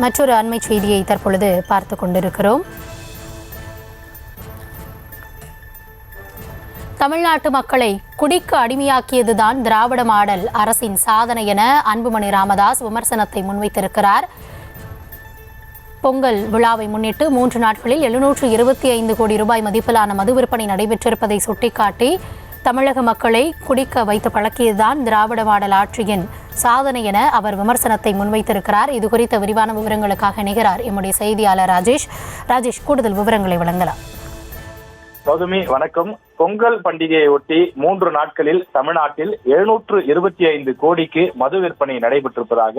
மற்றொரு அண்மை செய்தியை தற்பொழுது பார்த்து கொண்டிருக்கிறோம். தமிழ்நாட்டு மக்களை குடிக்கு அடிமையாக்கியதுதான் திராவிட மாடல் அரசின் சாதனை என அன்புமணி ராமதாஸ் விமர்சனத்தை முன்வைத்திருக்கிறார். பொங்கல் விழாவை முன்னிட்டு 3 நாட்களில் 725 கோடி ரூபாய் மதிப்பிலான மது விற்பனை நடைபெற்றிருப்பதை சுட்டிக்காட்டி தமிழக மக்களை குடிக்க வைத்து பழக்கியதுதான் திராவிட மாடல் ஆட்சியின் சாதனை என அவர் விமர்சனத்தை முன்வைத்திருக்கிறார். இது குறித்த விரிவான விவரங்களுக்காக இணைகிறார் எம்முடைய செய்தியாளர் ராஜேஷ். கூடுதல் விவரங்களை வழங்கலாம். கௌதமி, வணக்கம். பொங்கல் பண்டிகையை ஒட்டி 3 நாட்களில் தமிழ்நாட்டில் 725 கோடிக்கு மது விற்பனை நடைபெற்றிருப்பதாக,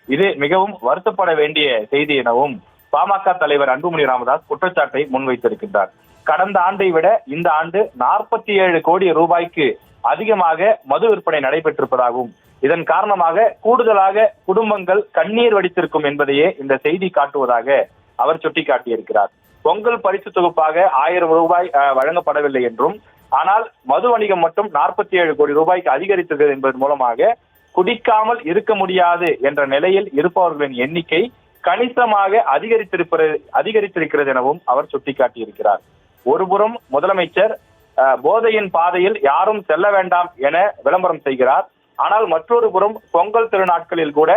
இது மிகவும் வருத்தப்பட வேண்டிய செய்தி எனவும் பாமக தலைவர் அன்புமணி ராமதாஸ் குற்றச்சாட்டை முன்வைத்திருக்கின்றார். கடந்த ஆண்டை விட இந்த ஆண்டு 47 கோடி ரூபாய்க்கு அதிகமாக மது விற்பனை நடைபெற்றிருப்பதாகவும், இதன் காரணமாக கூடுதலாக குடும்பங்கள் கண்ணீர் வடித்திருக்கும் என்பதையே இந்த செய்தி காட்டுவதாக அவர் சுட்டிக்காட்டியிருக்கிறார். பொங்கல் பரிசு தொகுப்பாக 1000 ரூபாய் வழங்கப்படவில்லை என்றும், ஆனால் மது வணிகம் மட்டும் 47 கோடி ரூபாய்க்கு அதிகரித்தது என்பதன் மூலமாக குடிக்காமல் இருக்க முடியாது என்ற நிலையில் இருப்பவர்களின் எண்ணிக்கை கணிசமாக அதிகரித்திருக்கிறது எனவும் அவர் சுட்டிக்காட்டியிருக்கிறார். ஒருபுறம் முதலமைச்சர் போதையின் பாதையில் யாரும் செல்ல வேண்டாம் என விளம்பரம் செய்கிறார். ஆனால் மற்றொரு புறம் பொங்கல் திருநாட்களில் கூட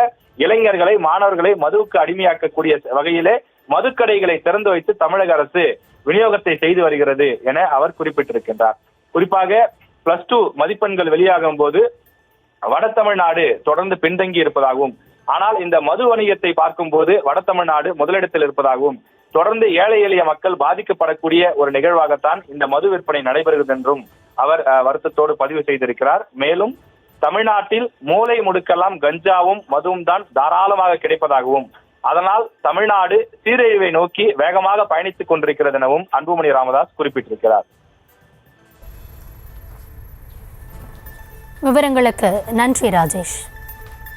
இளைஞர்களை, மாணவர்களை மதுவுக்கு அடிமையாக்கக்கூடிய வகையிலே மதுக்கடைகளை திறந்து வைத்து தமிழக அரசு விநியோகத்தை செய்து வருகிறது என அவர் குறிப்பிட்டிருக்கின்றார். குறிப்பாக +2 மதிப்பெண்கள் வெளியாகும் போது வட தமிழ்நாடு தொடர்ந்து பின்தங்கி இருப்பதாகவும், ஆனால் இந்த மது வணிகத்தை பார்க்கும் போது வட தமிழ்நாடு முதலிடத்தில் இருப்பதாகவும், தொடர்ந்து ஏழை எளிய மக்கள் பாதிக்கப்படக்கூடிய ஒரு நிகழ்வாகத்தான் இந்த மது விற்பனை நடைபெறுகிறது என்றும் அவர் வருத்தத்தோடு பதிவு செய்திருக்கிறார். மேலும் தமிழ்நாட்டில் மூலை முடுக்கெல்லாம் கஞ்சாவும் மதுவும் தான் தாராளமாக கிடைப்பதாகவும், அதனால் தமிழ்நாடு சீரழிவை நோக்கி வேகமாக பயணித்துக் கொண்டிருக்கிறது எனவும் அன்புமணி ராமதாஸ் குறிப்பிட்டிருக்கிறார். விவரங்களுக்கு நன்றி ராஜேஷ்.